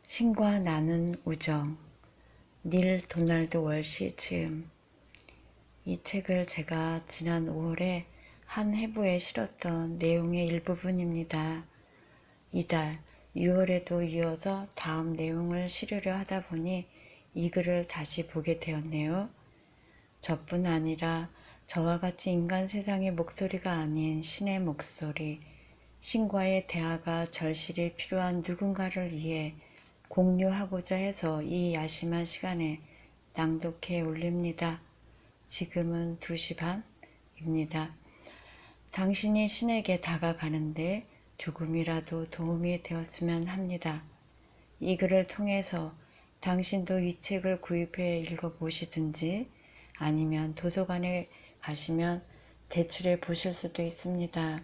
신과 나눈 우정, 닐 도널드 월시 즈음. 이 책을 제가 지난 5월에 한 해부에 실었던 내용의 일부분입니다. 이달 6월에도 이어서 다음 내용을 실으려 하다 보니 이 글을 다시 보게 되었네요. 저뿐 아니라 저와 같이 인간 세상의 목소리가 아닌 신의 목소리, 신과의 대화가 절실히 필요한 누군가를 위해 공유하고자 해서 이 야심한 시간에 낭독해 올립니다. 지금은 2시 반입니다. 당신이 신에게 다가가는데 조금이라도 도움이 되었으면 합니다. 이 글을 통해서 당신도 이 책을 구입해 읽어보시든지 아니면 도서관에 가시면 대출해 보실 수도 있습니다.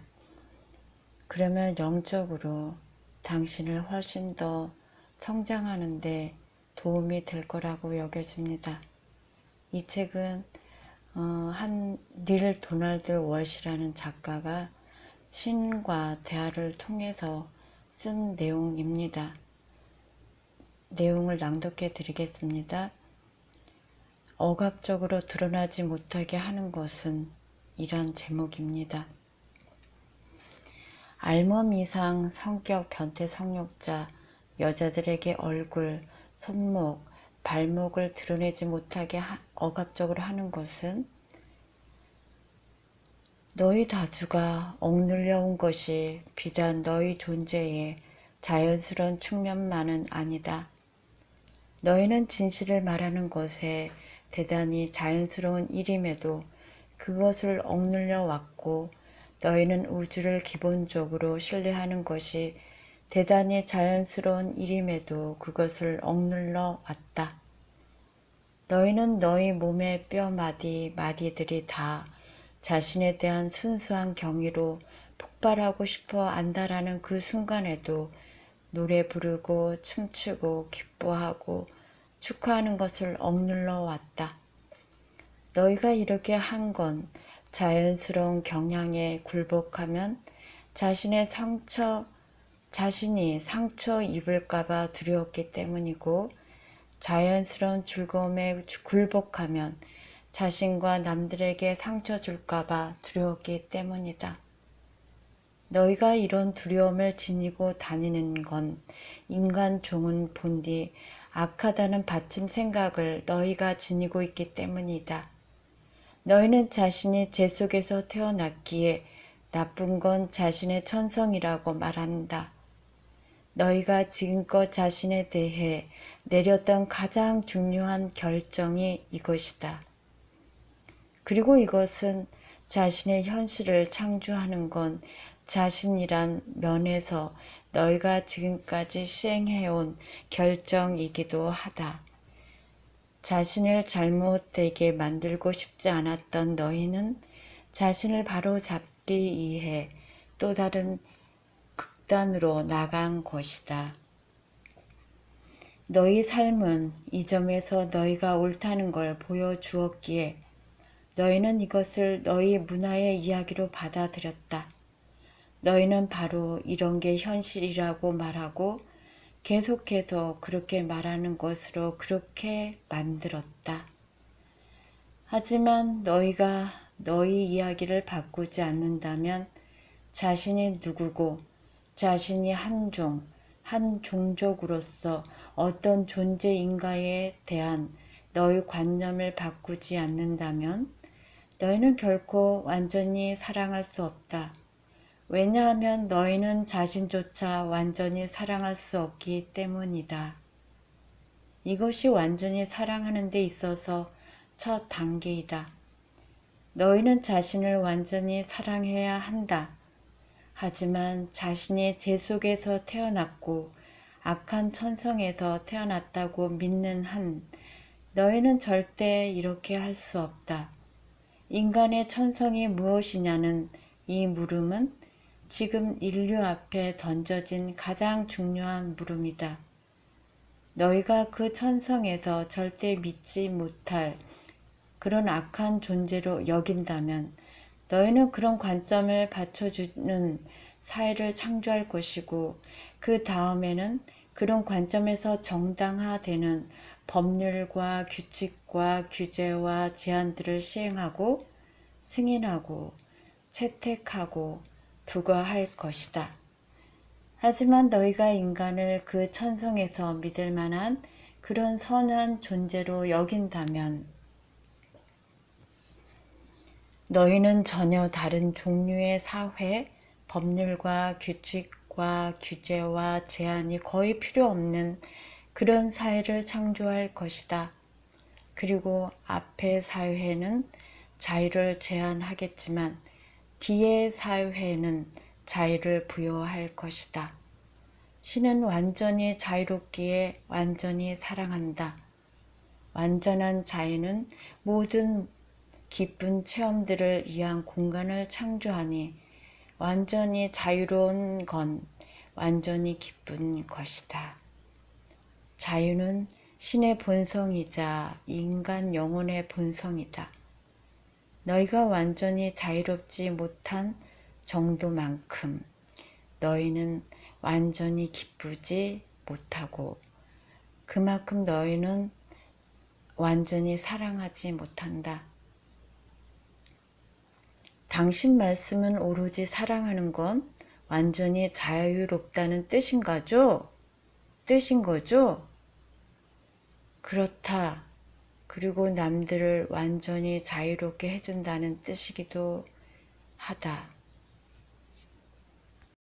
그러면 영적으로 당신을 훨씬 더 성장하는 데 도움이 될 거라고 여겨집니다. 이 책은 닐 도널드 월시라는 작가가 신과 대화를 통해서 쓴 내용입니다. 내용을 낭독해 드리겠습니다. 억압적으로 드러나지 못하게 하는 것은 이런 제목입니다. 알몸 이상 성격 변태 성욕자, 여자들에게 얼굴, 손목, 발목을 드러내지 못하게 억압적으로 하는 것은 너희 다수가 억눌려 온 것이 비단 너희 존재의 자연스러운 측면만은 아니다. 너희는 진실을 말하는 것에 대단히 자연스러운 일임에도 그것을 억눌려 왔고 너희는 우주를 기본적으로 신뢰하는 것이 대단히 자연스러운 일임에도 그것을 억눌러 왔다. 너희는 너희 몸의 뼈 마디들이 다 자신에 대한 순수한 경의로 폭발하고 싶어 안다라는 그 순간에도 노래 부르고 춤추고 기뻐하고 축하하는 것을 억눌러 왔다. 너희가 이렇게 한 건 자연스러운 경향에 굴복하면 자신이 상처 입을까봐 두려웠기 때문이고 자연스러운 즐거움에 굴복하면 자신과 남들에게 상처 줄까봐 두려웠기 때문이다. 너희가 이런 두려움을 지니고 다니는 건 인간 종은 본디 악하다는 받침 생각을 너희가 지니고 있기 때문이다. 너희는 자신이 재 속에서 태어났기에 나쁜 건 자신의 천성이라고 말한다. 너희가 지금껏 자신에 대해 내렸던 가장 중요한 결정이 이것이다. 그리고 이것은 자신의 현실을 창조하는 건 자신이란 면에서 너희가 지금까지 시행해온 결정이기도 하다. 자신을 잘못되게 만들고 싶지 않았던 너희는 자신을 바로 잡기 위해 또 다른 극단으로 나간 것이다. 너희 삶은 이 점에서 너희가 옳다는 걸 보여주었기에 너희는 이것을 너희 문화의 이야기로 받아들였다. 너희는 바로 이런 게 현실이라고 말하고 계속해서 그렇게 말하는 것으로 그렇게 만들었다. 하지만 너희가 너희 이야기를 바꾸지 않는다면 자신이 누구고 자신이 한 종족으로서 어떤 존재인가에 대한 너희 관념을 바꾸지 않는다면 너희는 결코 완전히 사랑할 수 없다. 왜냐하면 너희는 자신조차 완전히 사랑할 수 없기 때문이다. 이것이 완전히 사랑하는 데 있어서 첫 단계이다. 너희는 자신을 완전히 사랑해야 한다. 하지만 자신이 재 속에서 태어났고 악한 천성에서 태어났다고 믿는 한 너희는 절대 이렇게 할 수 없다. 인간의 천성이 무엇이냐는 이 물음은 지금 인류 앞에 던져진 가장 중요한 물음이다. 너희가 그 천성에서 절대 믿지 못할 그런 악한 존재로 여긴다면 너희는 그런 관점을 받쳐주는 사회를 창조할 것이고 그 다음에는 그런 관점에서 정당화되는 법률과 규칙과 규제와 제한들을 시행하고 승인하고 채택하고 부과할 것이다. 하지만 너희가 인간을 그 천성에서 믿을 만한 그런 선한 존재로 여긴다면 너희는 전혀 다른 종류의 사회, 법률과 규칙과 규제와 제한이 거의 필요 없는 그런 사회를 창조할 것이다. 그리고 앞의 사회는 자유를 제한하겠지만 뒤의 사회는 자유를 부여할 것이다. 신은 완전히 자유롭기에 완전히 사랑한다. 완전한 자유는 모든 기쁜 체험들을 위한 공간을 창조하니 완전히 자유로운 건 완전히 기쁜 것이다. 자유는 신의 본성이자 인간 영혼의 본성이다. 너희가 완전히 자유롭지 못한 정도만큼 너희는 완전히 기쁘지 못하고 그만큼 너희는 완전히 사랑하지 못한다. 당신 말씀은 오로지 사랑하는 건 완전히 자유롭다는 뜻인 거죠? 그렇다. 그리고 남들을 완전히 자유롭게 해준다는 뜻이기도 하다.